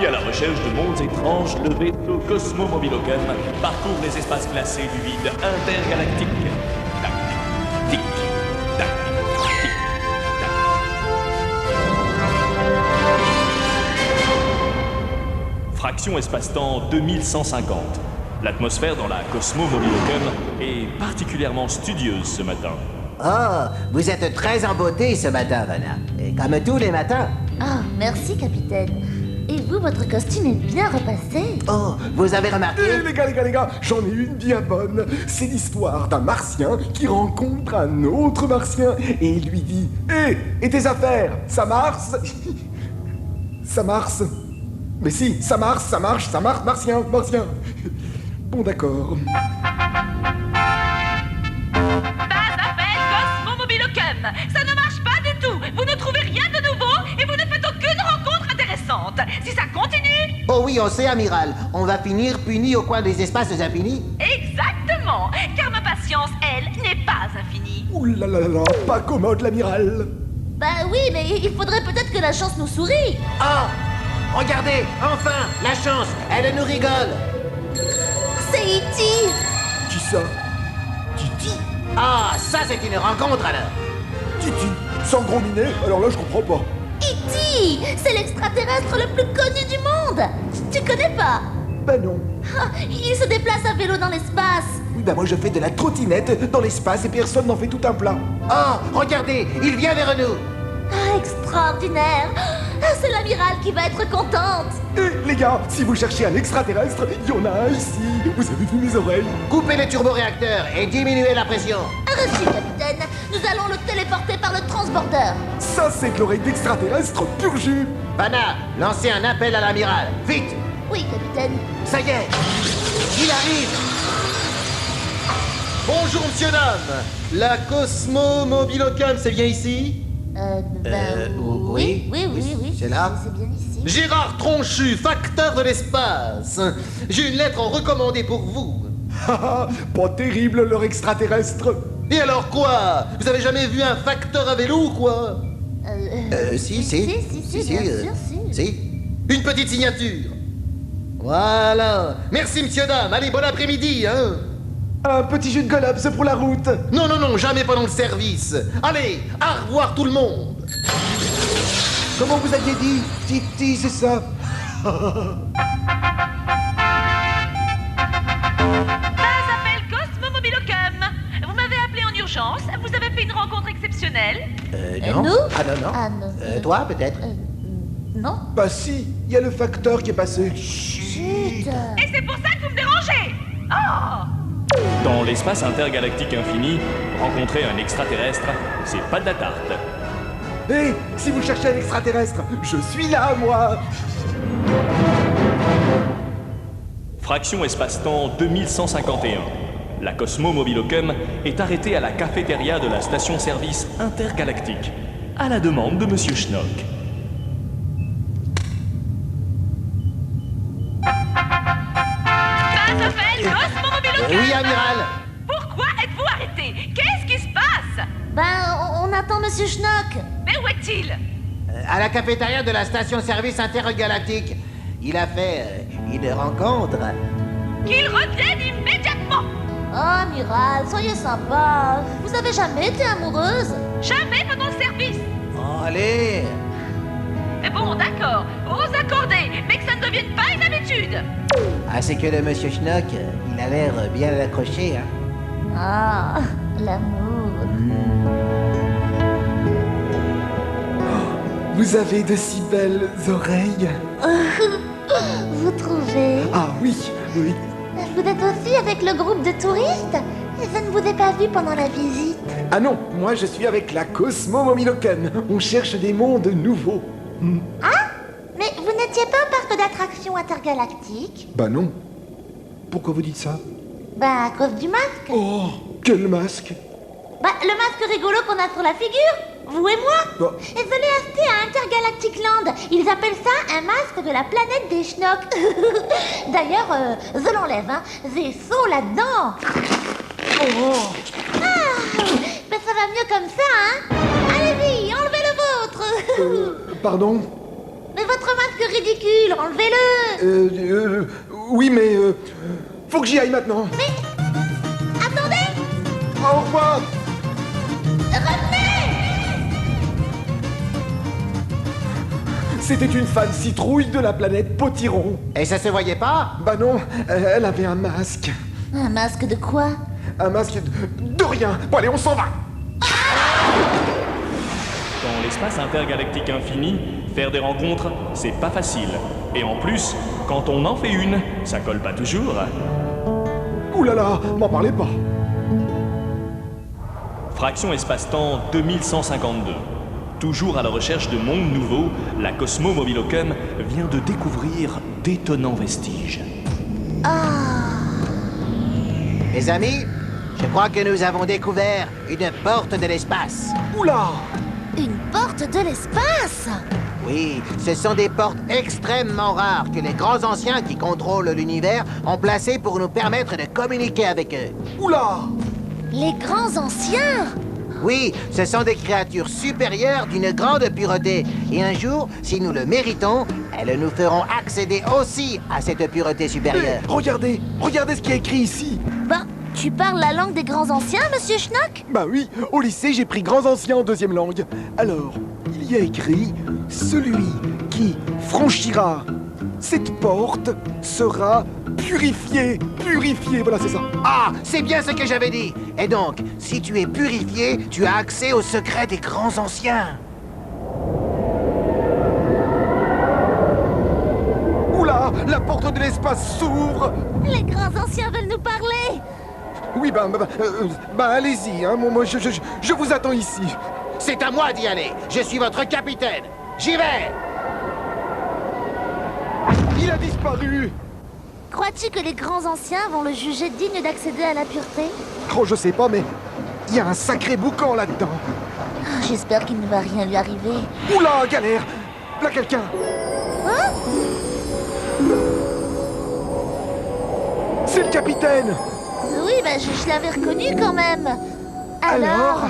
à la recherche de mondes étranges, le vaisseau Cosmo Mobilocum parcourt les espaces glacés du vide intergalactique. Tac, tic, tac, tic, tac. Fraction espace-temps 2150. L'atmosphère dans la Cosmo Mobilocum est particulièrement studieuse ce matin. Oh, vous êtes très en beauté ce matin, Vanna. Et comme tous les matins. Ah, merci, capitaine. Et vous, votre costume est bien repassé. Oh, vous avez remarqué? Les gars, j'en ai une bien bonne. C'est l'histoire d'un martien qui rencontre un autre martien et il lui dit: Hé, et tes affaires, ça marche? Ça marche? Mais si, ça marche, martien. Bon, d'accord. Ça ne marche pas du tout. Vous ne trouvez rien de nouveau et vous ne faites aucune rencontre intéressante. Si ça continue... Oh oui, on sait, amiral. On va finir puni au coin des espaces infinis. Exactement. Car ma patience, elle, n'est pas infinie. Ouh là là là, pas commode l'amiral. Bah oui, mais il faudrait peut-être que la chance nous sourie. Oh, regardez, enfin, la chance, elle nous rigole. C'est E.T. Qui ça? Titi? Ah, ça c'est une rencontre alors. Titi? Sans gros minet? Alors là, je comprends pas. E.T. C'est l'extraterrestre le plus connu du monde. Tu connais pas? Ben non. Ah, il se déplace à vélo dans l'espace. Oui, ben moi je fais de la trottinette dans l'espace et personne n'en fait tout un plat. Oh, regardez, il vient vers nous. Ah, extraordinaire. Ah, c'est l'amiral qui va être contente. Et les gars, si vous cherchez un extraterrestre, il y en a un ici. Vous avez vu mes oreilles? Coupez les turboréacteurs et diminuez la pression. Reçu, capitaine. Nous allons le téléporter par le transbordeur. Ça, c'est de l'oreille d'extraterrestre pur jus. Vanna, lancez un appel à l'amiral. Vite. Oui, capitaine. Ça y est, il arrive. Bonjour, monsieur, dame. La Cosmo Mobilocum, c'est bien ici? Oui, c'est là. C'est bien ici. Gérard Tronchu, facteur de l'espace. J'ai une lettre en recommandé pour vous. Haha, pas terrible leur extraterrestre. Et alors quoi? Vous avez jamais vu un facteur à vélo ou quoi? Si, bien sûr, si. Une petite signature. Voilà. Merci, monsieur, dame. Allez, bon après-midi, hein. Un petit jus de golops pour la route. Non, jamais pendant le service. Allez, au revoir tout le monde. Comment vous aviez dit? Titi, c'est ça. Appel Cosmo Mobilocum. Vous m'avez appelé en urgence. Vous avez fait une rencontre exceptionnelle. Non. Nous? Ah non. Ah non. Toi, peut-être. Non. Bah si, il y a le facteur qui est passé. Chut. Et c'est pour ça que vous me dérangez. Oh! Dans l'espace intergalactique infini, rencontrer un extraterrestre, c'est pas de la tarte. Hé, si vous cherchez un extraterrestre, je suis là, moi. Fraction espace-temps 2151. La Cosmo Mobilocum est arrêtée à la cafétéria de la station-service intergalactique, à la demande de Monsieur Schnock. Appel Cosmo Mobilocum. Oui, amiral. Pourquoi êtes-vous arrêté? Qu'est-ce qui se passe? Ben, on attend Monsieur Schnock. Mais où est-il? À la cafétéria de la station-service intergalactique. Il a fait une rencontre. Qu'il revienne immédiatement. Oh, amiral, soyez sympa. Vous avez jamais été amoureuse? Jamais pendant le service. Oh, allez. Mais bon, d'accord. Ose accorder, mais que ça ne devienne pas une habitude. Ah, c'est que le monsieur Schnock, il a l'air bien accroché, hein. Ah, l'amour. Vous avez de si belles oreilles. Vous trouvez? Ah oui. Vous êtes aussi avec le groupe de touristes? Je ne vous ai pas vu pendant la visite. Ah non, moi je suis avec la Cosmo Mobilocum. On cherche des mondes nouveaux. Ah? Mais vous n'étiez pas au parc d'attractions intergalactique? Bah non. Pourquoi vous dites ça? Bah, à cause du masque. Oh, quel masque. Bah, le masque rigolo qu'on a sur la figure. Vous et moi. Bah. Et je l'ai acheté à Intergalactic Land. Ils appellent ça un masque de la planète des schnocks. D'ailleurs, je l'enlève, hein. J'ai saut là-dedans. Oh. Ah, ben ça va mieux comme ça, hein. Allez-y, enlevez le vôtre. Pardon? Mais votre masque ridicule, enlevez-le. Oui, mais faut que j'y aille maintenant. Attendez, Au revoir. revenez. C'était une fan citrouille de la planète Potiron. Et ça se voyait pas? Bah non, elle avait un masque. Un masque de quoi? Un masque de rien. Bon allez, on s'en va. Dans l'espace intergalactique infini, faire des rencontres, c'est pas facile. Et en plus, quand on en fait une, ça colle pas toujours. Ouh là là, m'en parlez pas. Fraction espace-temps 2152. Toujours à la recherche de mondes nouveaux, la Cosmo Mobilocum vient de découvrir d'étonnants vestiges. Mes amis, je crois que nous avons découvert une porte de l'espace. Oula. Une porte de l'espace? Oui, ce sont des portes extrêmement rares que les grands anciens qui contrôlent l'univers ont placées pour nous permettre de communiquer avec eux. Oula. Les grands anciens? Oui, ce sont des créatures supérieures d'une grande pureté. Et un jour, si nous le méritons, elles nous feront accéder aussi à cette pureté supérieure. Regardez ce qui est écrit ici. Ben, tu parles la langue des grands anciens, monsieur Schnock? Bah oui, au lycée j'ai pris grands anciens en deuxième langue. Alors, il y a écrit « Celui qui franchira cette porte sera purifié. » Purifié, voilà c'est ça. Ah, c'est bien ce que j'avais dit. Et donc, si tu es purifié, tu as accès aux secrets des grands anciens. Oula, la porte de l'espace s'ouvre. Les grands anciens veulent nous parler. Oui, allez-y, hein, moi je vous attends ici. C'est à moi d'y aller. Je suis votre capitaine. J'y vais. Il a disparu. Crois-tu que les grands anciens vont le juger digne d'accéder à la pureté? Oh, je sais pas, mais il y a un sacré boucan là-dedans. Ah, j'espère qu'il ne va rien lui arriver. Oula, galère. Là, quelqu'un. Hein? C'est le capitaine. Oui, ben je l'avais reconnu quand même. Alors?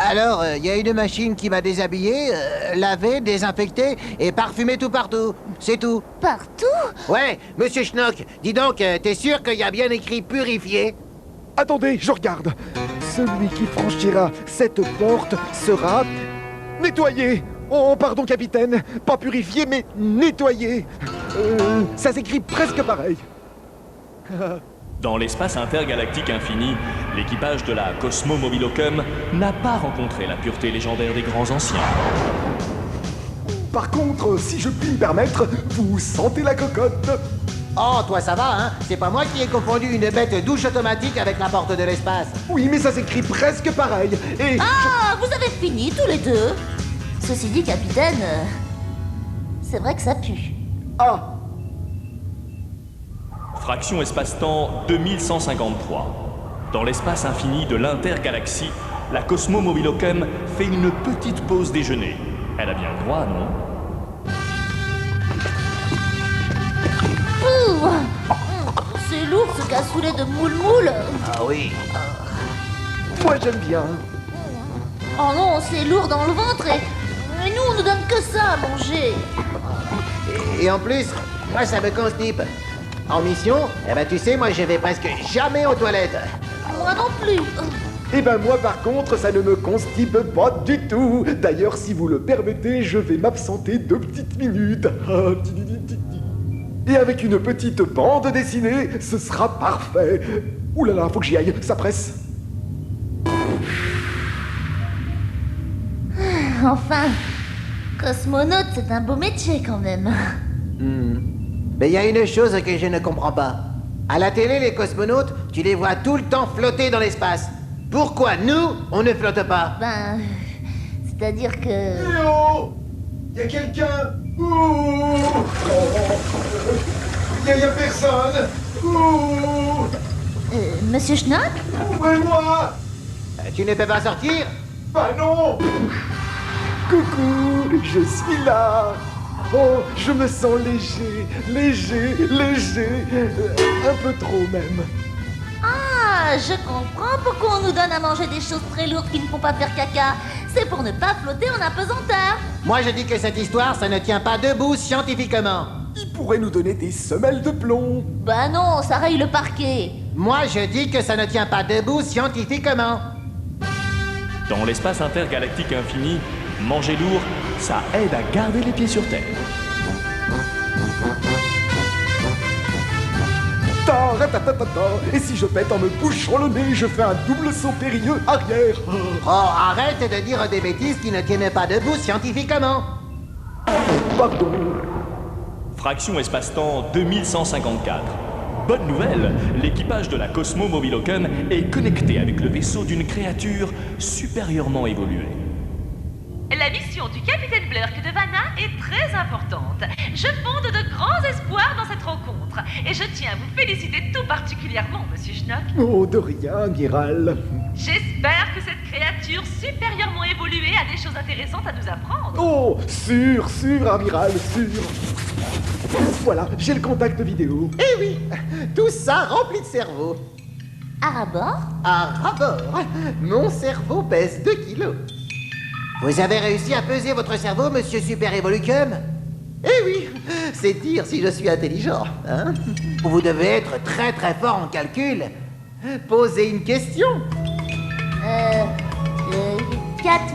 Alors, il y a une machine qui m'a déshabillé, lavé, désinfecté et parfumé tout partout. C'est tout. Partout? Ouais, monsieur Schnock, dis donc, t'es sûr qu'il y a bien écrit purifié? Attendez, je regarde. Celui qui franchira cette porte sera nettoyé. Oh, pardon, capitaine. Pas purifié, mais nettoyé. Ça s'écrit presque pareil. Dans l'espace intergalactique infini, l'équipage de la Cosmo Mobilocum n'a pas rencontré la pureté légendaire des grands anciens. Par contre, si je puis me permettre, vous sentez la cocotte? Oh, toi ça va, hein? C'est pas moi qui ai confondu une bête douche automatique avec la porte de l'espace. Oui, mais ça s'écrit presque pareil. Et... Ah, vous avez fini tous les deux. Ceci dit, capitaine, c'est vrai que ça pue. Ah, Fraction espace-temps 2153. Dans l'espace infini de l'intergalaxie, la Cosmo Mobilocum fait une petite pause déjeuner. Elle a bien le droit, non? Ouh, c'est lourd ce cassoulet de moule-moule. Ah oui. moi j'aime bien. Oh non, c'est lourd dans le ventre et nous on ne donne que ça à manger. Et en plus, moi ça me constipe. En mission, eh ben tu sais, moi je vais presque jamais aux toilettes. Moi non plus. Eh ben moi par contre, ça ne me constipe pas du tout. D'ailleurs, si vous le permettez, je vais m'absenter 2 petites minutes. Et avec une petite bande dessinée, ce sera parfait. Ouh là là, faut que j'y aille, ça presse. Enfin, cosmonaute, c'est un beau métier quand même. Mais il y a une chose que je ne comprends pas. À la télé, les cosmonautes, tu les vois tout le temps flotter dans l'espace. Pourquoi nous, on ne flotte pas? Ben, c'est-à-dire que... Eh oh! Y'a quelqu'un? Ouh! Y'a personne! Ouh! Monsieur Schnock? Ouvrez-moi! Tu ne peux pas sortir? Bah non! Coucou, je suis là! Oh, je me sens léger, un peu trop même. Ah, je comprends pourquoi on nous donne à manger des choses très lourdes qui ne font pas faire caca. C'est pour ne pas flotter en apesanteur. Moi je dis que cette histoire, ça ne tient pas debout scientifiquement. Il pourrait nous donner des semelles de plomb. Bah non, ça raye le parquet. Moi, je dis que ça ne tient pas debout scientifiquement. Dans l'espace intergalactique infini, manger lourd, ça aide à garder les pieds sur terre. Ta. Et si je pète en me bouchant le nez, je fais un double saut périlleux arrière. Oh, arrête de dire des bêtises qui ne tiennent pas debout scientifiquement. Pardon. Fraction espace-temps 2154. Bonne nouvelle, l'équipage de la Cosmo Mobile Ocum est connecté avec le vaisseau d'une créature supérieurement évoluée. La mission du capitaine Blurk de Vanna est très importante. Je fonde de grands espoirs dans cette rencontre. Et je tiens à vous féliciter tout particulièrement, monsieur Schnock. Oh, de rien, amiral. J'espère que cette créature supérieurement évoluée a des choses intéressantes à nous apprendre. Oh, sûr, amiral, sûr. Voilà, j'ai le contact vidéo. Eh oui, tout ça rempli de cerveau. À rabord? À rabord, mon cerveau pèse 2 kilos. Vous avez réussi à peser votre cerveau, monsieur Super Evolucum? Eh oui, c'est dire si je suis intelligent, hein? Vous devez être très très fort en calcul. Posez une question. 4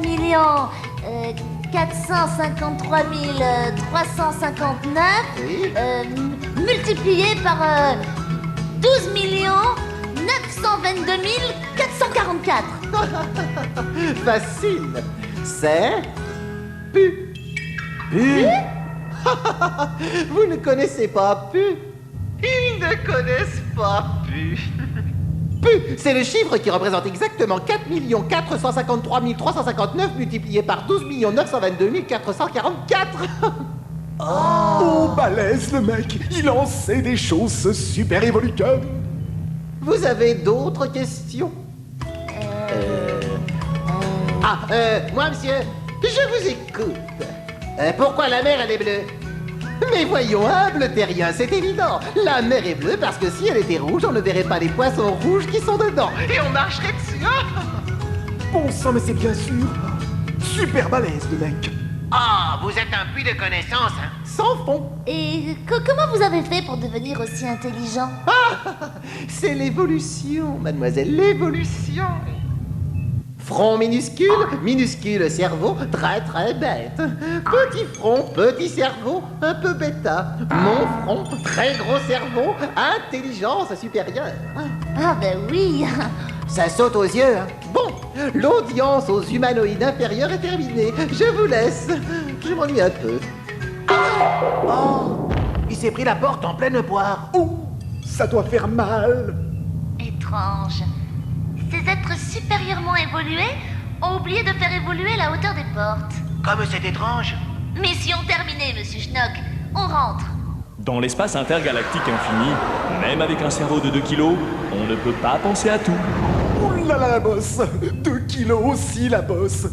453 359 Oui. multiplié par 12 922 444. Facile. C'est... Pu. Pu. Vous ne connaissez pas Pu? Ils ne connaissent pas Pu. Pu, c'est le chiffre qui représente exactement 4 453 359 multiplié par 12 922 444. Oh, balèze le mec. Il en sait des choses, ce super évolucum. Vous avez d'autres questions? Moi, monsieur, je vous écoute. Pourquoi la mer, elle est bleue? Mais voyons, humble terrien, c'est évident. La mer est bleue parce que si elle était rouge, on ne verrait pas les poissons rouges qui sont dedans. Et on marcherait dessus. Bon sang, mais c'est bien sûr. Super balèze le mec. Ah, vous êtes un puits de connaissances, hein? Sans fond. Et comment vous avez fait pour devenir aussi intelligent? C'est l'évolution, mademoiselle, l'évolution. Front minuscule, minuscule cerveau, très très bête. Petit front, petit cerveau, un peu bêta. Mon front, très gros cerveau, intelligence supérieure. Ah ben oui. Ça saute aux yeux, hein. Bon, l'audience aux humanoïdes inférieurs est terminée. Je vous laisse. Je m'ennuie un peu. Oh, il s'est pris la porte en pleine poire. Oh, ça doit faire mal. Étrange. Ces êtres supérieurement évolués ont oublié de faire évoluer la hauteur des portes. Comme c'est étrange. Mission terminée, monsieur Schnock. On rentre. Dans l'espace intergalactique infini, même avec un cerveau de 2 kilos, on ne peut pas penser à tout. Ouh là là, la bosse. 2 kilos aussi, la bosse.